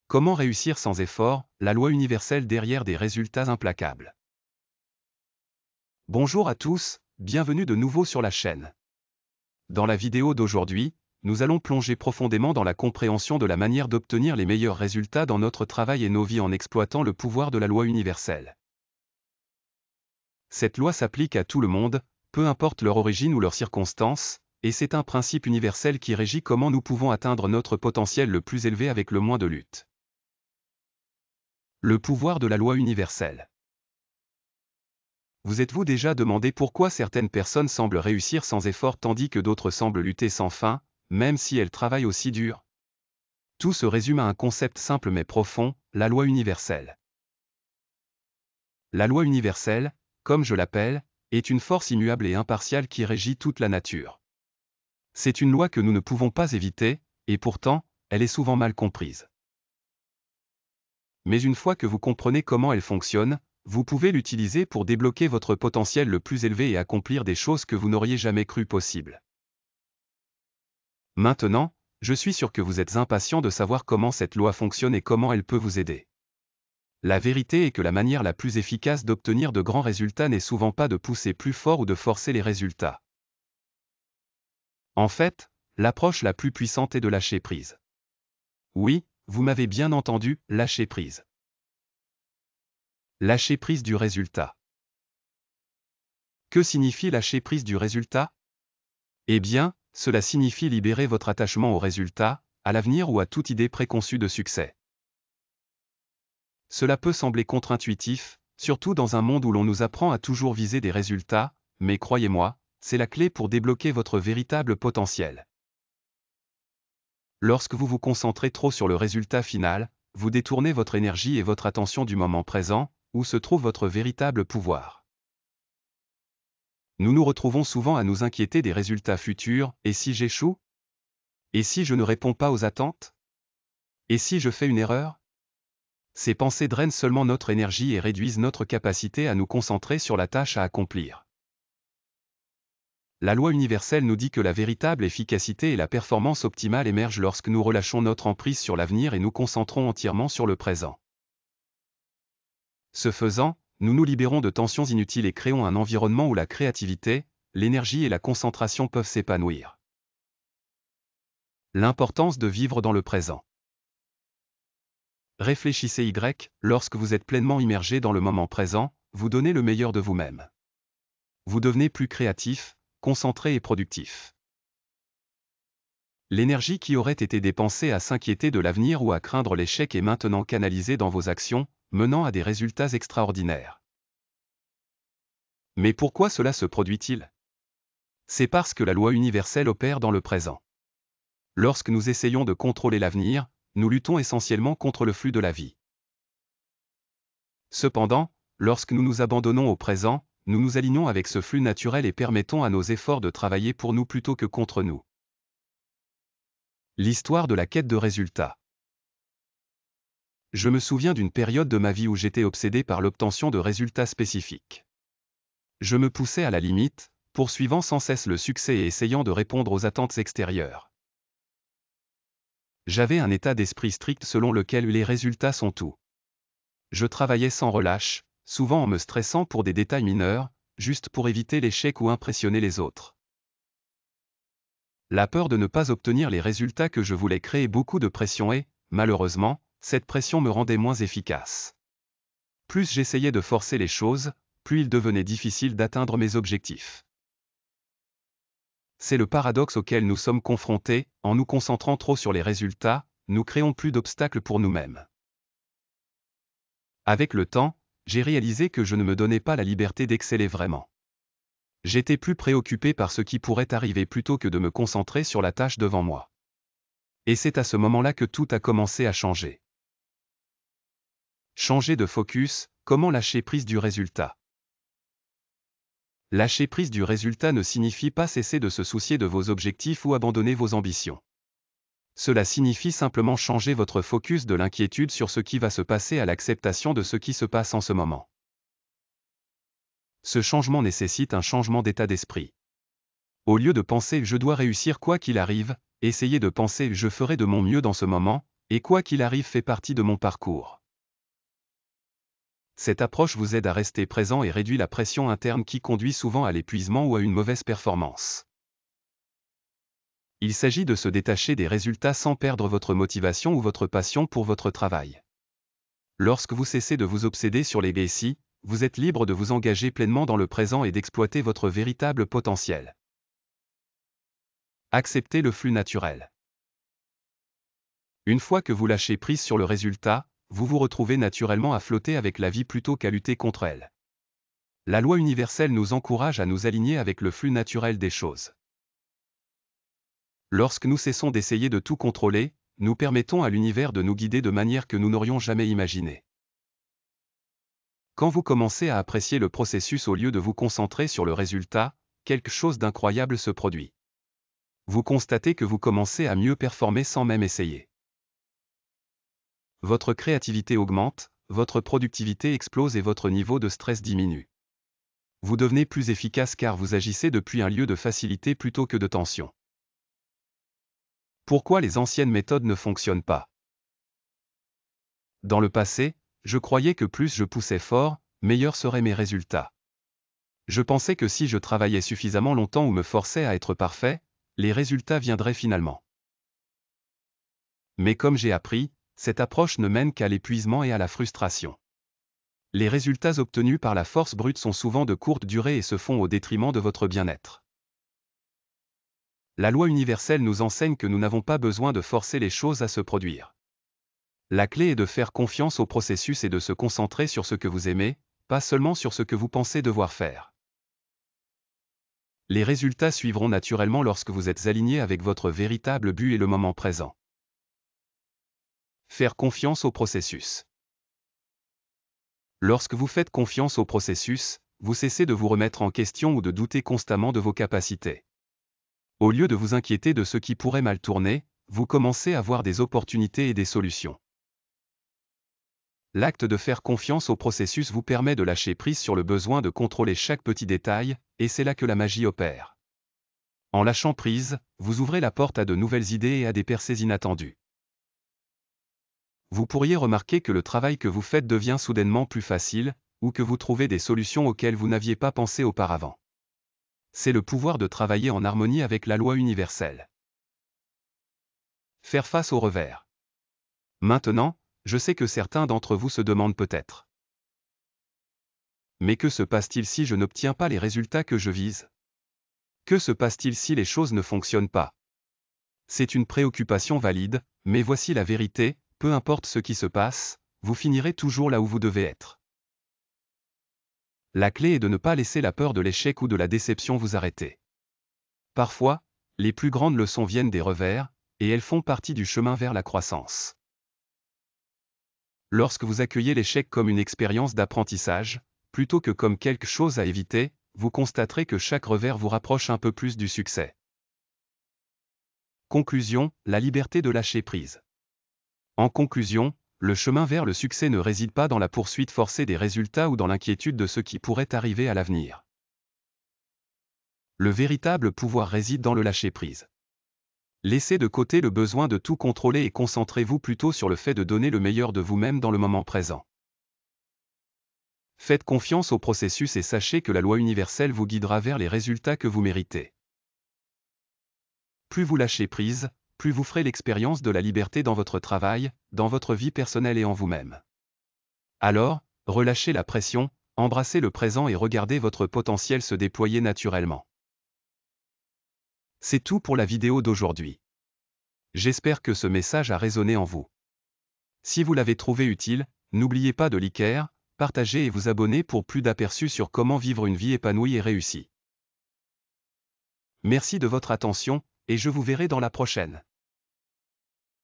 Comment réussir sans effort, la loi universelle derrière des résultats implacables. Bonjour à tous, bienvenue de nouveau sur la chaîne. Dans la vidéo d'aujourd'hui, nous allons plonger profondément dans la compréhension de la manière d'obtenir les meilleurs résultats dans notre travail et nos vies en exploitant le pouvoir de la loi universelle. Cette loi s'applique à tout le monde, peu importe leur origine ou leurs circonstances, et c'est un principe universel qui régit comment nous pouvons atteindre notre potentiel le plus élevé avec le moins de lutte. Le pouvoir de la loi universelle. Vous êtes-vous déjà demandé pourquoi certaines personnes semblent réussir sans effort tandis que d'autres semblent lutter sans fin, même si elles travaillent aussi dur? Tout se résume à un concept simple mais profond, la loi universelle. La loi universelle, comme je l'appelle, est une force immuable et impartiale qui régit toute la nature. C'est une loi que nous ne pouvons pas éviter, et pourtant, elle est souvent mal comprise. Mais une fois que vous comprenez comment elle fonctionne, vous pouvez l'utiliser pour débloquer votre potentiel le plus élevé et accomplir des choses que vous n'auriez jamais cru possibles. Maintenant, je suis sûr que vous êtes impatient de savoir comment cette loi fonctionne et comment elle peut vous aider. La vérité est que la manière la plus efficace d'obtenir de grands résultats n'est souvent pas de pousser plus fort ou de forcer les résultats. En fait, l'approche la plus puissante est de lâcher prise. Oui, vous m'avez bien entendu, lâcher prise. Lâcher prise du résultat. Que signifie lâcher prise du résultat? Eh bien, cela signifie libérer votre attachement au résultat, à l'avenir ou à toute idée préconçue de succès. Cela peut sembler contre-intuitif, surtout dans un monde où l'on nous apprend à toujours viser des résultats, mais croyez-moi, c'est la clé pour débloquer votre véritable potentiel. Lorsque vous vous concentrez trop sur le résultat final, vous détournez votre énergie et votre attention du moment présent, où se trouve votre véritable pouvoir. Nous nous retrouvons souvent à nous inquiéter des résultats futurs, et si j'échoue? Et si je ne réponds pas aux attentes? Et si je fais une erreur? Ces pensées drainent seulement notre énergie et réduisent notre capacité à nous concentrer sur la tâche à accomplir. La loi universelle nous dit que la véritable efficacité et la performance optimale émergent lorsque nous relâchons notre emprise sur l'avenir et nous concentrons entièrement sur le présent. Ce faisant, nous nous libérons de tensions inutiles et créons un environnement où la créativité, l'énergie et la concentration peuvent s'épanouir. L'importance de vivre dans le présent. Réfléchissez lorsque vous êtes pleinement immergé dans le moment présent, vous donnez le meilleur de vous-même. Vous devenez plus créatif, concentré et productif. L'énergie qui aurait été dépensée à s'inquiéter de l'avenir ou à craindre l'échec est maintenant canalisée dans vos actions, menant à des résultats extraordinaires. Mais pourquoi cela se produit-il? C'est parce que la loi universelle opère dans le présent. Lorsque nous essayons de contrôler l'avenir, nous luttons essentiellement contre le flux de la vie. Cependant, lorsque nous nous abandonnons au présent, nous nous alignons avec ce flux naturel et permettons à nos efforts de travailler pour nous plutôt que contre nous. L'histoire de la quête de résultats. Je me souviens d'une période de ma vie où j'étais obsédé par l'obtention de résultats spécifiques. Je me poussais à la limite, poursuivant sans cesse le succès et essayant de répondre aux attentes extérieures. J'avais un état d'esprit strict selon lequel les résultats sont tout. Je travaillais sans relâche, souvent en me stressant pour des détails mineurs, juste pour éviter l'échec ou impressionner les autres. La peur de ne pas obtenir les résultats que je voulais créait beaucoup de pression et, malheureusement, cette pression me rendait moins efficace. Plus j'essayais de forcer les choses, plus il devenait difficile d'atteindre mes objectifs. C'est le paradoxe auquel nous sommes confrontés, en nous concentrant trop sur les résultats, nous créons plus d'obstacles pour nous-mêmes. Avec le temps, j'ai réalisé que je ne me donnais pas la liberté d'exceller vraiment. J'étais plus préoccupé par ce qui pourrait arriver plutôt que de me concentrer sur la tâche devant moi. Et c'est à ce moment-là que tout a commencé à changer. Changer de focus, comment lâcher prise du résultat? Lâcher prise du résultat ne signifie pas cesser de se soucier de vos objectifs ou abandonner vos ambitions. Cela signifie simplement changer votre focus de l'inquiétude sur ce qui va se passer à l'acceptation de ce qui se passe en ce moment. Ce changement nécessite un changement d'état d'esprit. Au lieu de penser « je dois réussir quoi qu'il arrive », essayez de penser « je ferai de mon mieux dans ce moment », Et quoi qu'il arrive fait partie de mon parcours. Cette approche vous aide à rester présent et réduit la pression interne qui conduit souvent à l'épuisement ou à une mauvaise performance. Il s'agit de se détacher des résultats sans perdre votre motivation ou votre passion pour votre travail. Lorsque vous cessez de vous obséder sur les legacy, vous êtes libre de vous engager pleinement dans le présent et d'exploiter votre véritable potentiel. Acceptez le flux naturel. Une fois que vous lâchez prise sur le résultat, vous vous retrouvez naturellement à flotter avec la vie plutôt qu'à lutter contre elle. La loi universelle nous encourage à nous aligner avec le flux naturel des choses. Lorsque nous cessons d'essayer de tout contrôler, nous permettons à l'univers de nous guider de manière que nous n'aurions jamais imaginée. Quand vous commencez à apprécier le processus au lieu de vous concentrer sur le résultat, quelque chose d'incroyable se produit. Vous constatez que vous commencez à mieux performer sans même essayer. Votre créativité augmente, votre productivité explose et votre niveau de stress diminue. Vous devenez plus efficace car vous agissez depuis un lieu de facilité plutôt que de tension. Pourquoi les anciennes méthodes ne fonctionnent pas? Dans le passé, je croyais que plus je poussais fort, meilleurs seraient mes résultats. Je pensais que si je travaillais suffisamment longtemps ou me forçais à être parfait, les résultats viendraient finalement. Mais comme j'ai appris, cette approche ne mène qu'à l'épuisement et à la frustration. Les résultats obtenus par la force brute sont souvent de courte durée et se font au détriment de votre bien-être. La loi universelle nous enseigne que nous n'avons pas besoin de forcer les choses à se produire. La clé est de faire confiance au processus et de se concentrer sur ce que vous aimez, pas seulement sur ce que vous pensez devoir faire. Les résultats suivront naturellement lorsque vous êtes aligné avec votre véritable but et le moment présent. Faire confiance au processus. Lorsque vous faites confiance au processus, vous cessez de vous remettre en question ou de douter constamment de vos capacités. Au lieu de vous inquiéter de ce qui pourrait mal tourner, vous commencez à voir des opportunités et des solutions. L'acte de faire confiance au processus vous permet de lâcher prise sur le besoin de contrôler chaque petit détail, et c'est là que la magie opère. En lâchant prise, vous ouvrez la porte à de nouvelles idées et à des percées inattendues. Vous pourriez remarquer que le travail que vous faites devient soudainement plus facile, ou que vous trouvez des solutions auxquelles vous n'aviez pas pensé auparavant. C'est le pouvoir de travailler en harmonie avec la loi universelle. Faire face aux revers. Maintenant, je sais que certains d'entre vous se demandent peut-être. Mais que se passe-t-il si je n'obtiens pas les résultats que je vise? Que se passe-t-il si les choses ne fonctionnent pas? C'est une préoccupation valide, mais voici la vérité, peu importe ce qui se passe, vous finirez toujours là où vous devez être. La clé est de ne pas laisser la peur de l'échec ou de la déception vous arrêter. Parfois, les plus grandes leçons viennent des revers, et elles font partie du chemin vers la croissance. Lorsque vous accueillez l'échec comme une expérience d'apprentissage, plutôt que comme quelque chose à éviter, vous constaterez que chaque revers vous rapproche un peu plus du succès. Conclusion, la liberté de lâcher prise. En conclusion, le chemin vers le succès ne réside pas dans la poursuite forcée des résultats ou dans l'inquiétude de ce qui pourrait arriver à l'avenir. Le véritable pouvoir réside dans le lâcher-prise. Laissez de côté le besoin de tout contrôler et concentrez-vous plutôt sur le fait de donner le meilleur de vous-même dans le moment présent. Faites confiance au processus et sachez que la loi universelle vous guidera vers les résultats que vous méritez. Plus vous lâchez prise, plus vous ferez l'expérience de la liberté dans votre travail, dans votre vie personnelle et en vous-même. Alors, relâchez la pression, embrassez le présent et regardez votre potentiel se déployer naturellement. C'est tout pour la vidéo d'aujourd'hui. J'espère que ce message a résonné en vous. Si vous l'avez trouvé utile, n'oubliez pas de liker, partager et vous abonner pour plus d'aperçus sur comment vivre une vie épanouie et réussie. Merci de votre attention, et je vous verrai dans la prochaine.